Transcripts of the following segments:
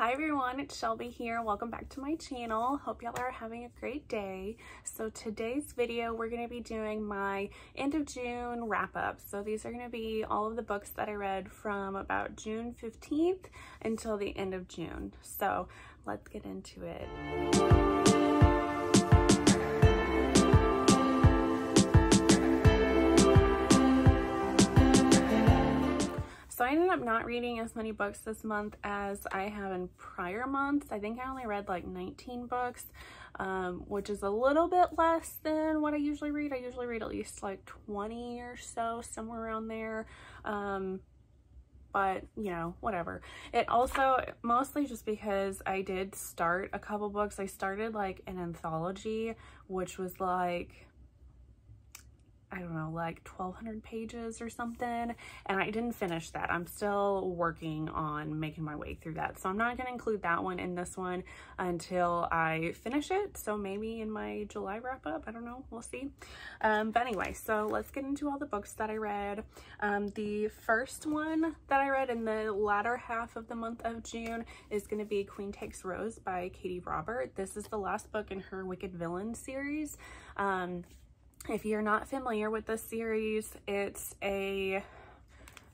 Hi everyone, it's Shelby here. Welcome back to my channel. Hope y'all are having a great day. So today's video, we're going to be doing my end of June wrap up. So these are going to be all of the books that I read from about June 15th until the end of June. So let's get into it. So I ended up not reading as many books this month as I have in prior months. I think I only read like 19 books, which is a little bit less than what I usually read. I usually read at least like 20 or so, somewhere around there. But you know, whatever. It also, mostly just because I did start a couple books. I started like an anthology, which was like, I don't know, like 1,200 pages or something, and I didn't finish that. I'm still working on making my way through that, so I'm not going to include that one in this one until I finish it. So maybe in my July wrap up, I don't know, we'll see. But anyway, so let's get into all the books that I read. The first one that I read in the latter half of the month of June is going to be Queen Takes Rose by Katie Robert. This is the last book in her Wicked Villain series. If you're not familiar with this series, it's a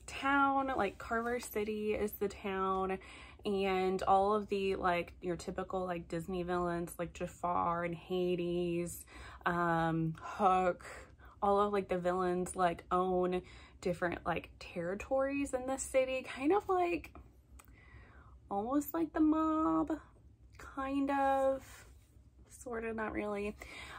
town, like Carver City is the town, and all of the like your typical like Disney villains like Jafar and Hades, Hook, all of like the villains like own different like territories in this city, kind of like almost like the mob, kind of. Sort of, not really.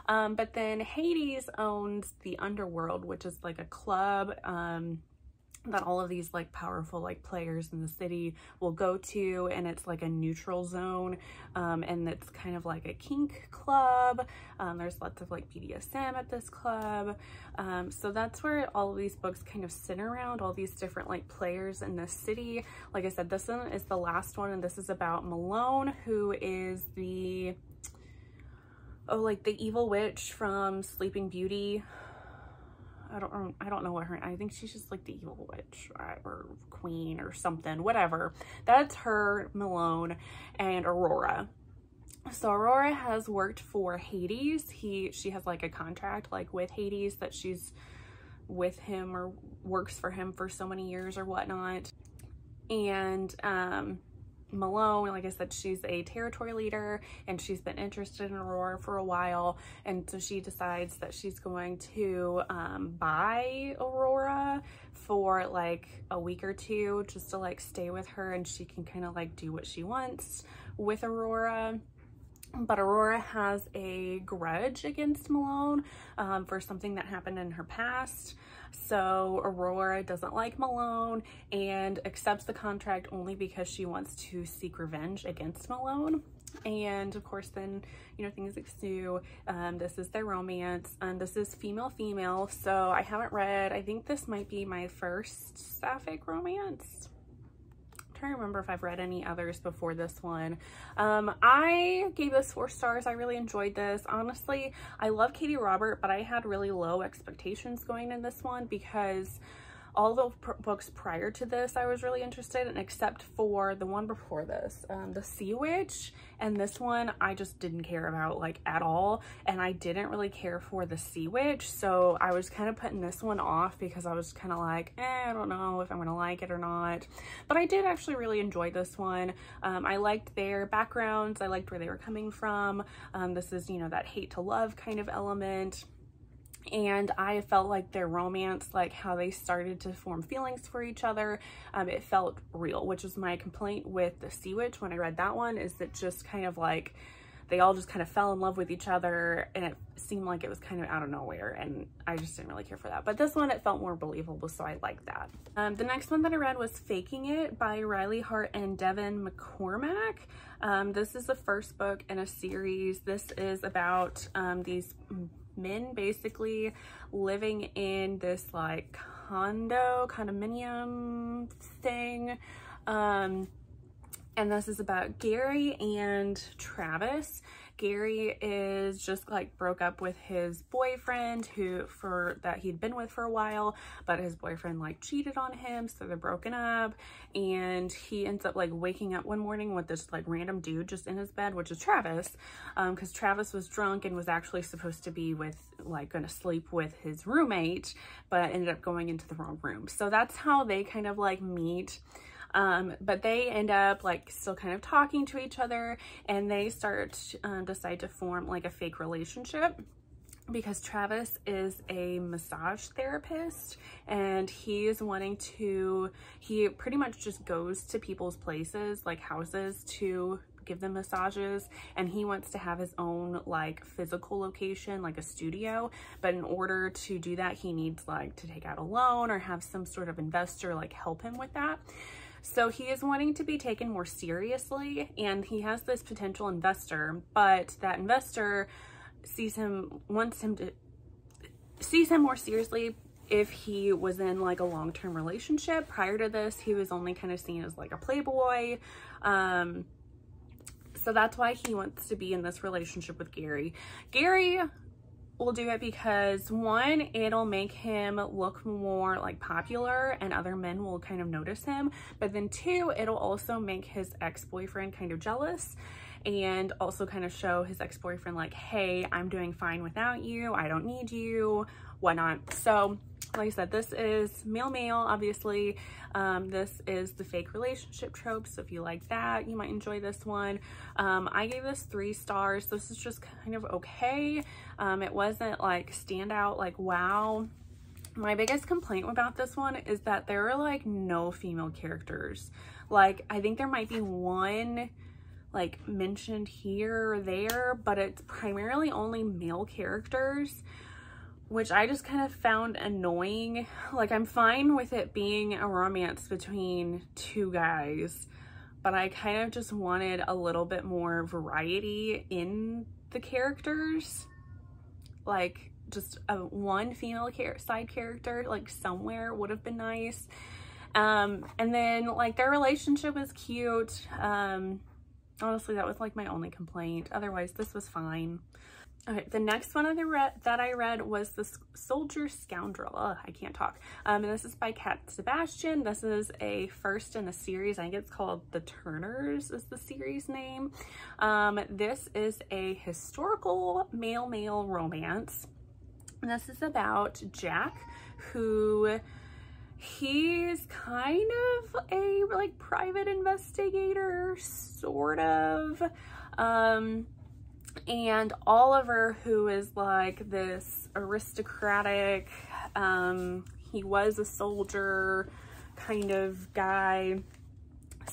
But then Hades owns the underworld, which is like a club that all of these like powerful like players in the city will go to, and it's like a neutral zone, and it's kind of like a kink club. There's lots of like BDSM at this club, so that's where all of these books kind of center around, all these different like players in the city. Like I said, this one is the last one, and this is about Malone, who is the like the evil witch from Sleeping Beauty. I don't know what her, I think she's just like the evil witch or queen or something, whatever. That's her, Malone, and Aurora. So Aurora has worked for Hades. She has like a contract like with Hades that she's with him or works for him for so many years or whatnot. And Malone, like I said, she's a territory leader, and she's been interested in Aurora for a while, and so she decides that she's going to buy Aurora for like a week or two just to like stay with her, and she can kind of like do what she wants with Aurora. But Aurora has a grudge against Malone for something that happened in her past. So Aurora doesn't like Malone and accepts the contract only because she wants to seek revenge against Malone. And of course then, you know, things ensue. This is their romance, and this is female, so I haven't read, I think this might be my first sapphic romance. I don't remember if I've read any others before this one. I gave this 4 stars. I really enjoyed this. Honestly, I love Katie Robert, but I had really low expectations going in this one because all the books prior to this I was really interested in, except for the one before this, The Sea Witch, and this one I just didn't care about like at all, and I didn't really care for The Sea Witch, so I was kind of putting this one off because I was kind of like, I don't know if I'm gonna like it or not. But I did actually really enjoy this one. I liked their backgrounds, I liked where they were coming from. This is, you know, that hate to love kind of element. And I felt like their romance, like how they started to form feelings for each other, it felt real, which was my complaint with The Sea Witch when I read that one, is that just kind of like they all just kind of fell in love with each other, and it seemed like it was kind of out of nowhere, and I just didn't really care for that. But this one, it felt more believable, so I liked that. The next one that I read was Faking It by Riley Hart and Devin McCormack. This is the first book in a series. This is about these men basically living in this like condominium thing, And this is about Gary and Travis. Gary is just like broke up with his boyfriend that he'd been with for a while, but his boyfriend like cheated on him, so they're broken up. And he ends up like waking up one morning with this like random dude just in his bed, which is Travis, because Travis was drunk and was actually supposed to be gonna sleep with his roommate, but ended up going into the wrong room. So that's how they kind of like meet. But they end up like still kind of talking to each other, and they decide to form like a fake relationship, because Travis is a massage therapist, and he pretty much just goes to people's places, like houses, to give them massages, and he wants to have his own like physical location, like a studio. But in order to do that, he needs like to take out a loan or have some sort of investor like help him with that. So he is wanting to be taken more seriously, and he has this potential investor, but that investor sees him more seriously if he was in like a long-term relationship. Prior to this, he was only kind of seen as like a playboy. So that's why he wants to be in this relationship with Gary. Gary will do it because, one, it'll make him look more like popular and other men will kind of notice him, but then two, it'll also make his ex-boyfriend kind of jealous, and also kind of show his ex-boyfriend like, hey, I'm doing fine without you, I don't need you, whatnot. So like I said, this is male, obviously. This is the fake relationship trope, so if you like that, you might enjoy this one. I gave this 3 stars. This is just kind of okay. It wasn't like standout, like wow. My biggest complaint about this one is that there are like no female characters. Like, I think there might be one like mentioned here or there, but it's primarily only male characters, which I just kind of found annoying. Like, I'm fine with it being a romance between 2 guys, but I kind of just wanted a little bit more variety in the characters. Like, just one female side character, like somewhere would have been nice. And then like their relationship was cute. Honestly, that was like my only complaint. Otherwise, this was fine. Okay, the next one that I read was The Soldier Scoundrel. Ugh, I can't talk. And this is by Cat Sebastian. This is a first in a series. I think it's called The Turners is the series name. This is a historical male-male romance. And this is about Jack, who he's kind of a like private investigator, sort of. And Oliver, who is like this aristocratic, he was a soldier kind of guy.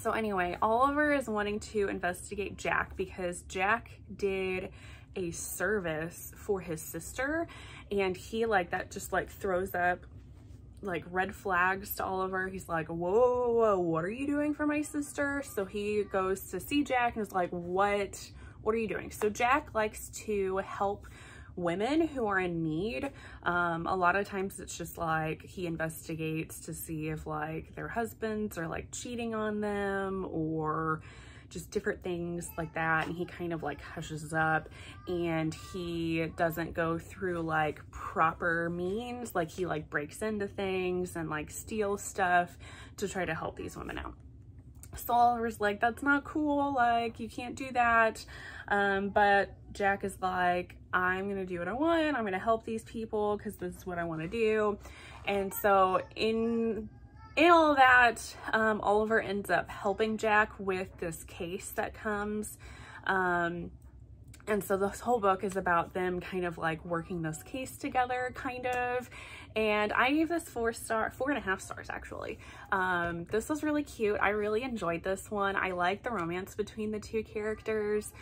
So anyway, Oliver is wanting to investigate Jack because Jack did a service for his sister, and he like that just like throws up like red flags to Oliver. He's like, whoa, what are you doing for my sister? So he goes to see Jack and is like, what are you doing? So Jack likes to help women who are in need. A lot of times it's just like he investigates to see if like their husbands are like cheating on them or just different things like that, and he kind of like hushes up, and he doesn't go through like proper means. Like, he like breaks into things and like steals stuff to try to help these women out. So Oliver's like, that's not cool, like you can't do that. But Jack is like, I'm gonna do what I want, I'm gonna help these people because this is what I want to do. And so in all that, Oliver ends up helping Jack with this case that comes. And so this whole book is about them kind of like working this case together, kind of. And I gave this 4.5 stars actually. This was really cute. I really enjoyed this one. I like the romance between the 2 characters.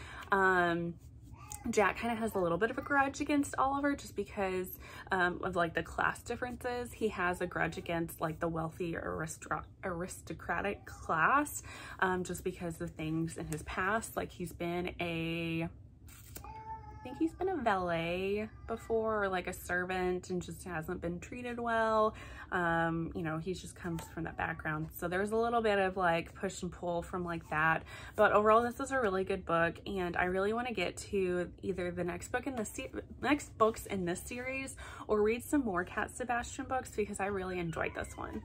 Jack kind of has a little bit of a grudge against Oliver just because of like the class differences. He has a grudge against like the wealthy aristocratic class, just because of things in his past. Like, he's been think he's been a valet before, or like a servant, and just hasn't been treated well. You know, he just comes from that background. So there's a little bit of like push and pull from like that. But overall, this is a really good book, and I really want to get to either the next book in the next books in this series, or read some more Cat Sebastian books, because I really enjoyed this one.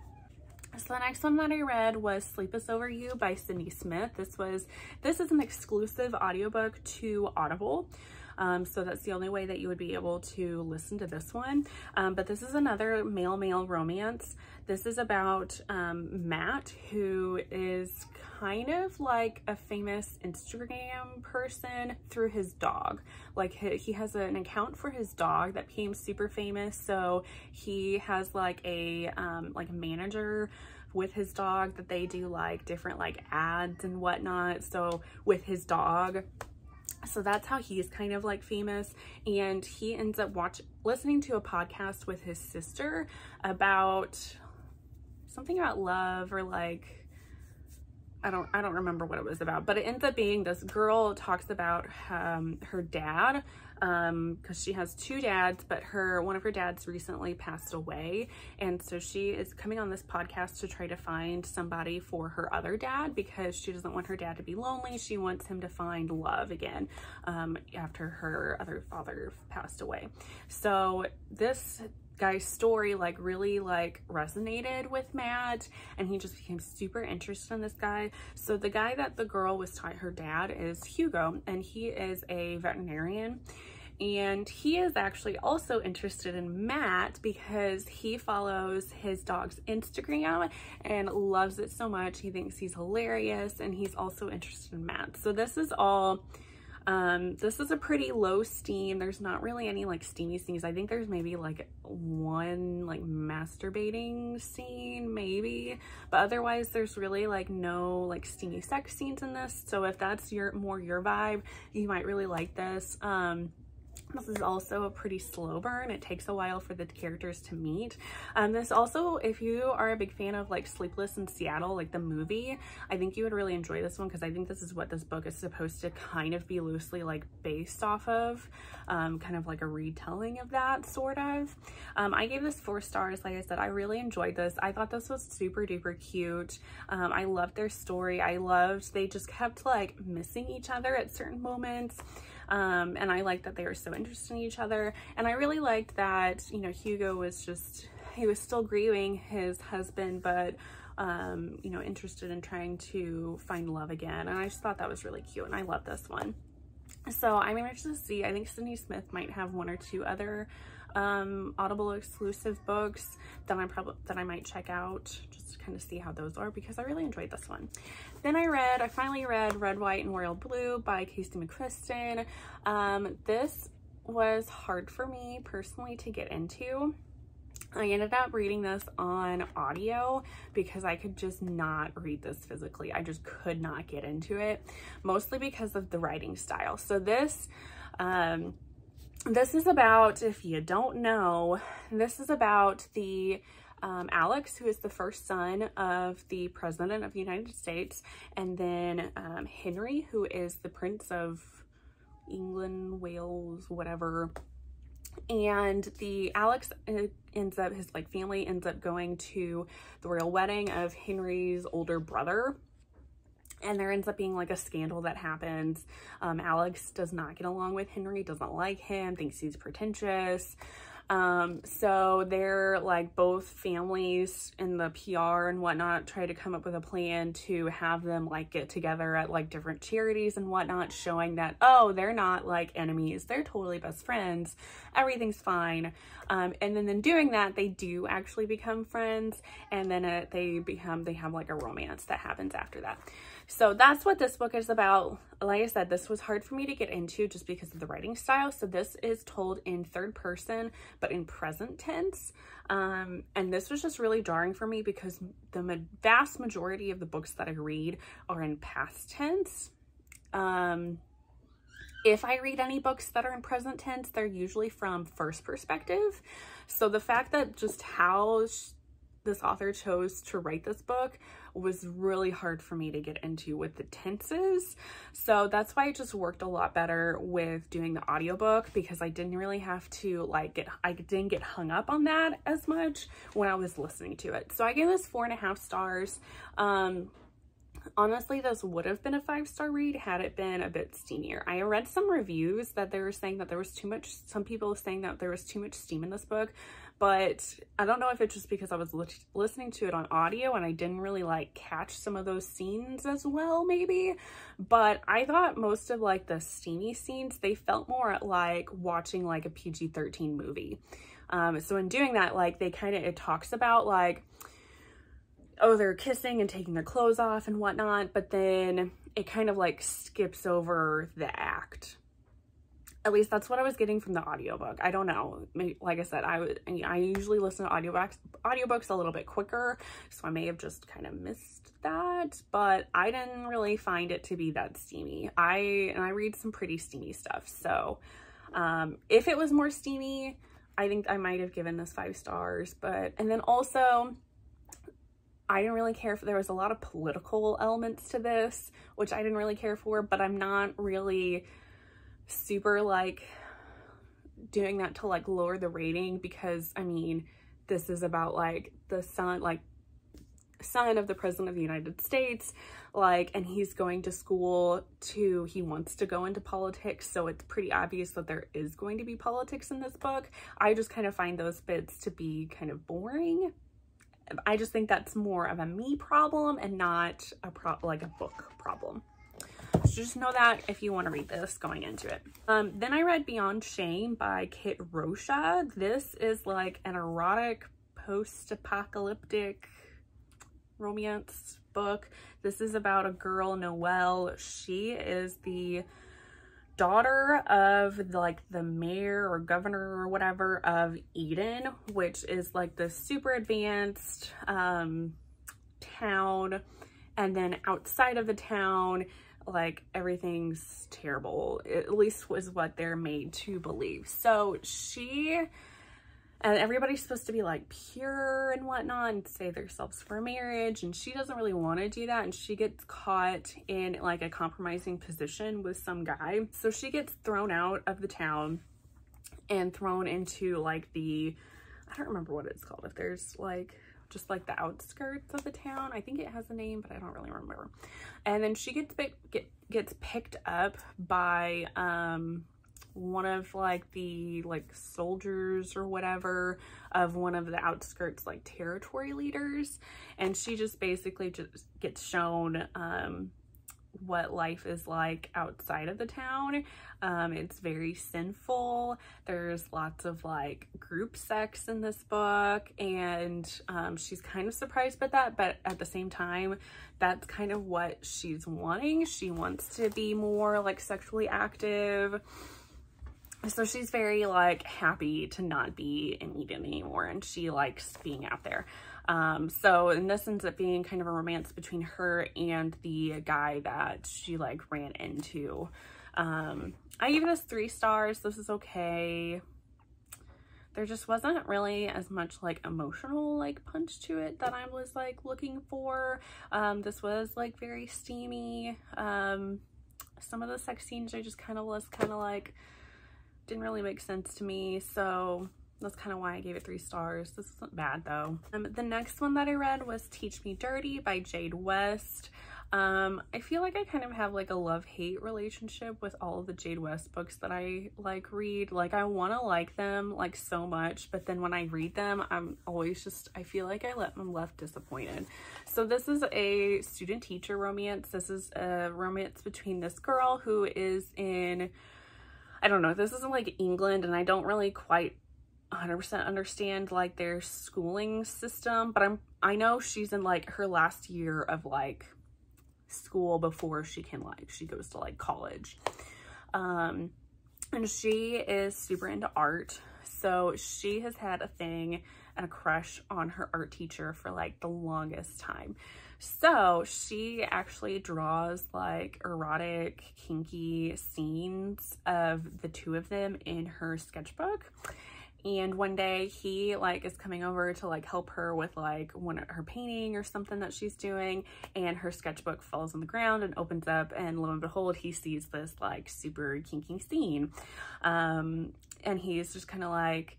So the next one that I read was Sleep Is Over You by Sydney Smith. This is an exclusive audiobook to Audible. So that's the only way that you would be able to listen to this one. But this is another male-male romance. This is about Matt, who is kind of like a famous Instagram person through his dog. Like he has an account for his dog that became super famous. So he has like a manager with his dog that they do like different like ads and whatnot. So with his dog. So that's how he's kind of like famous, and he ends up listening to a podcast with his sister about something about love, or like, I don't remember what it was about, but it ends up being this girl talks about her dad, because she has two dads, but one of her dads recently passed away, and so she is coming on this podcast to try to find somebody for her other dad, because she doesn't want her dad to be lonely. She wants him to find love again after her other father passed away. So this guy's story like really like resonated with Matt, and he just became super interested in this guy. So the guy that the girl was taught, her dad, is Hugo, and he is a veterinarian, and he is actually also interested in Matt because he follows his dog's Instagram and loves it so much. He thinks he's hilarious, and he's also interested in Matt. So this is all this is a pretty low steam. There's not really any like steamy scenes. I think there's maybe like one like masturbating scene maybe, but otherwise there's really like no like steamy sex scenes in this. So if that's more your vibe, you might really like this. This is also a pretty slow burn. It takes a while for the characters to meet. This also, if you are a big fan of like Sleepless in Seattle, like the movie, I think you would really enjoy this one, because I think this is what this book is supposed to kind of be loosely like based off of, kind of like a retelling of that sort of. I gave this 4 stars. Like I said, I really enjoyed this. I thought this was super duper cute. I loved their story. they just kept like missing each other at certain moments. And I liked that they were so interested in each other. And I really liked that, you know, Hugo was he was still grieving his husband, but, you know, interested in trying to find love again. And I just thought that was really cute, and I love this one. So I'm interested to see, I think Sydney Smith might have 1 or 2 other Audible exclusive books that I might check out, just to kind of see how those are, because I really enjoyed this one. Then I finally read Red, White, and Royal Blue by Casey McQuiston. This was hard for me personally to get into. I ended up reading this on audio because I could just not read this physically. I just could not get into it, mostly because of the writing style. So this is about, if you don't know, this is about the Alex, who is the first son of the President of the United States, and then Henry, who is the Prince of England, Wales, whatever. And Alex ends up, his like family ends up going to the royal wedding of Henry's older brother. And there ends up being like a scandal that happens. Alex does not get along with Henry, doesn't like him, thinks he's pretentious. So they're like, both families in the PR and whatnot try to come up with a plan to have them like get together at like different charities and whatnot, showing that, oh, they're not like enemies, they're totally best friends, everything's fine. And then in doing that, they do actually become friends, and then they have like a romance that happens after that. So that's what this book is about. Like I said, this was hard for me to get into just because of the writing style. So this is told in 3rd person, but in present tense. And this was just really jarring for me because the vast majority of the books that I read are in past tense. If I read any books that are in present tense, they're usually from first perspective. So the fact that just how this author chose to write this book was really hard for me to get into with the tenses. So that's why it just worked a lot better with doing the audiobook, because I didn't really have to like I didn't get hung up on that as much when I was listening to it. So I gave this 4.5 stars. Honestly, this would have been a 5-star read had it been a bit steamier. I read some reviews that they were saying that there was too much, some people saying that there was too much steam in this book, but I don't know if it's just because I was listening to it on audio and I didn't really like catch some of those scenes as well, maybe. But I thought most of like the steamy scenes, they felt more like watching like a PG-13 movie. So in doing that, like they kind of, it talks about like, oh, they're kissing and taking their clothes off and whatnot, but then it kind of like skips over the act. At least that's what I was getting from the audiobook. I don't know. Like I said, I usually listen to audiobooks a little bit quicker, so I may have just kind of missed that, but I didn't really find it to be that steamy. I read some pretty steamy stuff, so if it was more steamy, I think I might have given this 5 stars. But, and then also, I didn't really care for, there was a lot of political elements to this, which I didn't really care for, but I'm not really super like doing that to like lower the rating, because I mean, this is about like the son of the President of the United States, like, and he's going to school to, he wants to go into politics, so it's pretty obvious that there is going to be politics in this book. I just kind of find those bits to be kind of boring. I just think that's more of a me problem and not like a book problem. So just know that if you want to read this going into it. Then I read Beyond Shame by Kit Rocha. This is like an erotic post-apocalyptic romance book. This is about a girl, Noelle. She is the daughter of like the mayor or governor or whatever of Eden, which is like the super advanced town, and then outside of the town, like everything's terrible, at least was what they're made to believe. So she, and everybody's supposed to be like pure and whatnot and save themselves for marriage, and she doesn't really want to do that, and she gets caught in like a compromising position with some guy. So she gets thrown out of the town and thrown into like the, I don't remember what it's called, if there's like just like the outskirts of the town. I think it has a name, but I don't really remember. And then she gets picked up by one of like the like soldiers or whatever of one of the outskirts like territory leaders, and she just basically just gets shown what life is like outside of the town. It's very sinful. There's lots of like group sex in this book, and she's kind of surprised by that, but at the same time, that's kind of what she's wanting. She wants to be more like sexually active. So she's very like happy to not be in Eden anymore, and she likes being out there. So, and this ends up being kind of a romance between her and the guy that she like ran into. I give this 3 stars. This is okay. There just wasn't really as much like emotional like punch to it that I was like looking for. This was like very steamy. Some of the sex scenes I just kind of like didn't really make sense to me, so that's kind of why I gave it 3 stars. This isn't bad though. The next one that I read was Teach Me Dirty by Jade West. I feel like I kind of have like a love-hate relationship with all of the Jade West books that I like read. Like I want to like them like so much, but then when I read them, I'm always just, I feel like I'm left disappointed. So this is a student-teacher romance. This is a romance between this girl who is in, I don't know, this isn't like England, and I don't really quite 100% understand like their schooling system, but I know she's in like her last year of like school before she goes to like college. And she is super into art, so she has had a thing and a crush on her art teacher for like the longest time. So she actually draws like erotic, kinky scenes of the two of them in her sketchbook. And one day he like is coming over to like help her with like her painting or something that she's doing, and her sketchbook falls on the ground and opens up, and lo and behold, he sees this like super kinky scene. And he's just kind of like,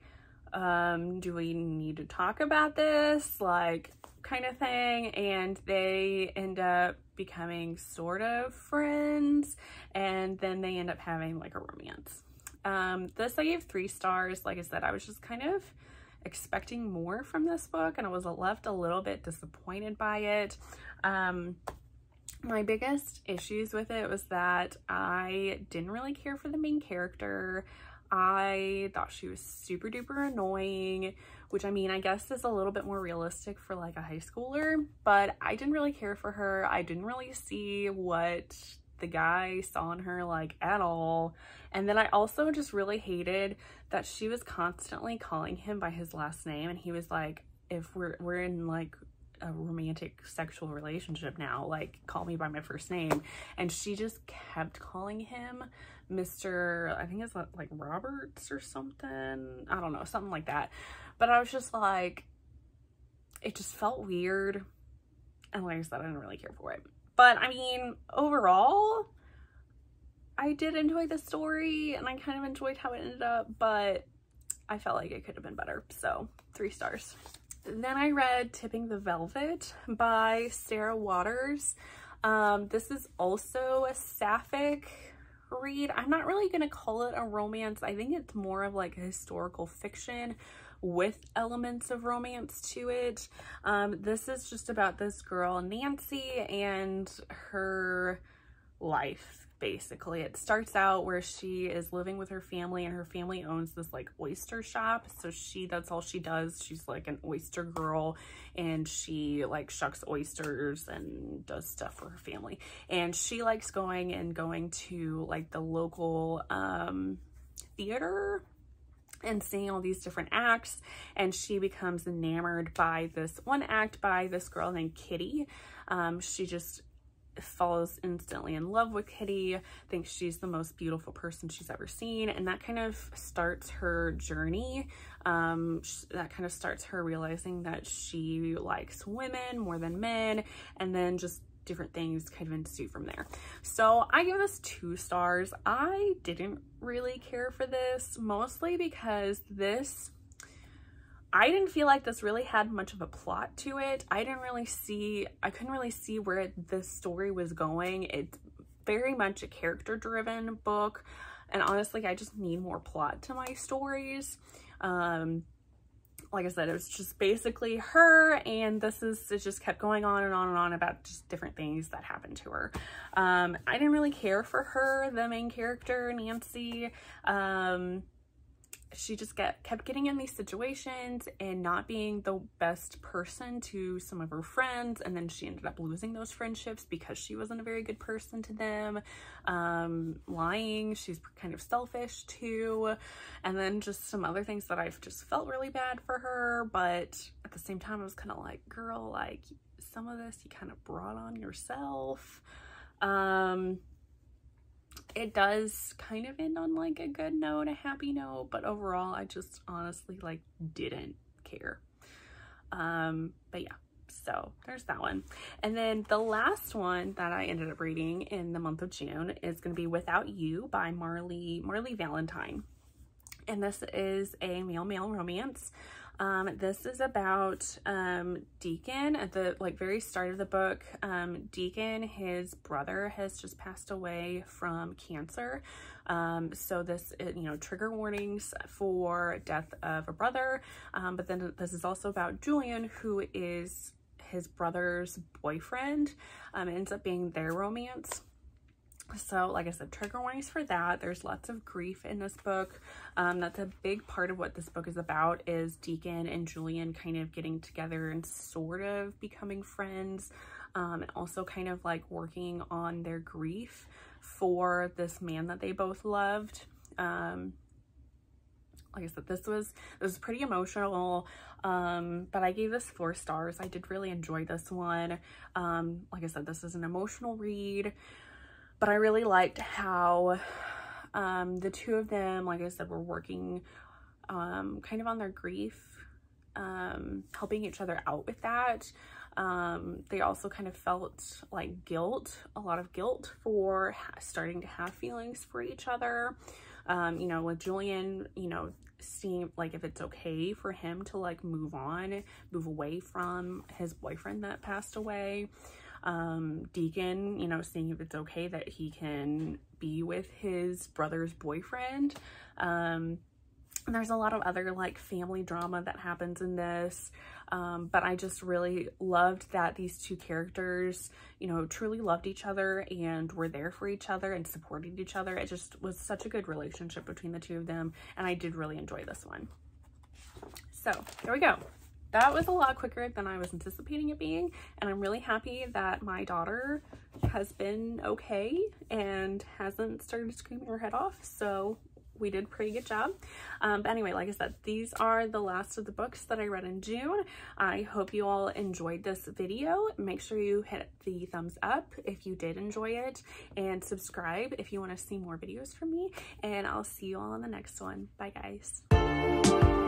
do we need to talk about this? Like, kind of thing. And they end up becoming sort of friends, and then they end up having like a romance. This I gave 3 stars. Like I said, I was just kind of expecting more from this book, and I was left a little bit disappointed by it. My biggest issues with it was that I didn't really care for the main character. I thought she was super duper annoying, which I mean, I guess is a little bit more realistic for like a high schooler, but I didn't really care for her. I didn't really see what the guy saw in her like at all. And then I also just really hated that she was constantly calling him by his last name, and he was like, if we're in like a romantic sexual relationship now, like call me by my first name. And she just kept calling him Mr. I think it's like Roberts or something, I don't know, something like that. But I was just like, it just felt weird, and like I said, I didn't really care for it. But I mean, overall I did enjoy the story, and I kind of enjoyed how it ended up, but I felt like it could have been better, so 3 stars. Then I read Tipping the Velvet by Sarah Waters. This is also a sapphic read. I'm not really gonna call it a romance. I think it's more of like a historical fiction with elements of romance to it. This is just about this girl Nancy and her life. Basically, it starts out where she is living with her family, and her family owns this like oyster shop, so that's all she does. She's like an oyster girl, and she like shucks oysters and does stuff for her family. And she likes going to like the local theater and seeing all these different acts, and she becomes enamored by this one act by this girl named Kitty. She just falls instantly in love with Kitty, thinks she's the most beautiful person she's ever seen, and that kind of starts her journey. That kind of starts her realizing that she likes women more than men, and then just different things kind of ensue from there. So I give this 2 stars. I didn't really care for this, mostly because I didn't feel like this really had much of a plot to it. I couldn't really see where this story was going. It's very much a character-driven book, and honestly, I just need more plot to my stories. Like I said, it was just basically her, and it just kept going on and on and on about just different things that happened to her. I didn't really care for her, the main character, Nancy. She just kept getting in these situations and not being the best person to some of her friends, and then she ended up losing those friendships because she wasn't a very good person to them. Lying, she's kind of selfish too, and then just some other things that I've just felt really bad for her. But at the same time, I was kind of like, girl, like some of this you kind of brought on yourself. It does kind of end on like a good note, a happy note, but overall I just honestly like didn't care. But yeah, so there's that one. And then the last one that I ended up reading in the month of June is going to be Without You by Marley Valentine. And this is a male-male romance. This is about Deacon. At the very start of the book, Deacon, his brother, has just passed away from cancer. So this, trigger warnings for death of a brother. But then this is also about Julian, who is his brother's boyfriend. It ends up being their romance. So like I said, trigger warnings for that. There's lots of grief in this book. That's a big part of what this book is about, is Deacon and Julian kind of getting together and sort of becoming friends, and also kind of like working on their grief for this man that they both loved. Like I said, this was pretty emotional, but I gave this 4 stars. I did really enjoy this one. Like I said, this is an emotional read. But I really liked how the 2 of them, like I said, were working kind of on their grief, helping each other out with that. They also kind of felt like guilt, a lot of guilt for starting to have feelings for each other. You know, with Julian, you know, seeing like if it's okay for him to like move on, move away from his boyfriend that passed away. Deacon, you know, seeing if it's okay that he can be with his brother's boyfriend. And there's a lot of other like family drama that happens in this. But I just really loved that these two characters, you know, truly loved each other and were there for each other and supported each other. It just was such a good relationship between the two of them. And I did really enjoy this one. So there we go. That was a lot quicker than I was anticipating it being, and I'm really happy that my daughter has been okay and hasn't started screaming her head off, so we did a pretty good job. But anyway, like I said, these are the last of the books that I read in June. I hope you all enjoyed this video. Make sure you hit the thumbs up if you did enjoy it, and subscribe if you want to see more videos from me, and I'll see you all in the next one. Bye, guys.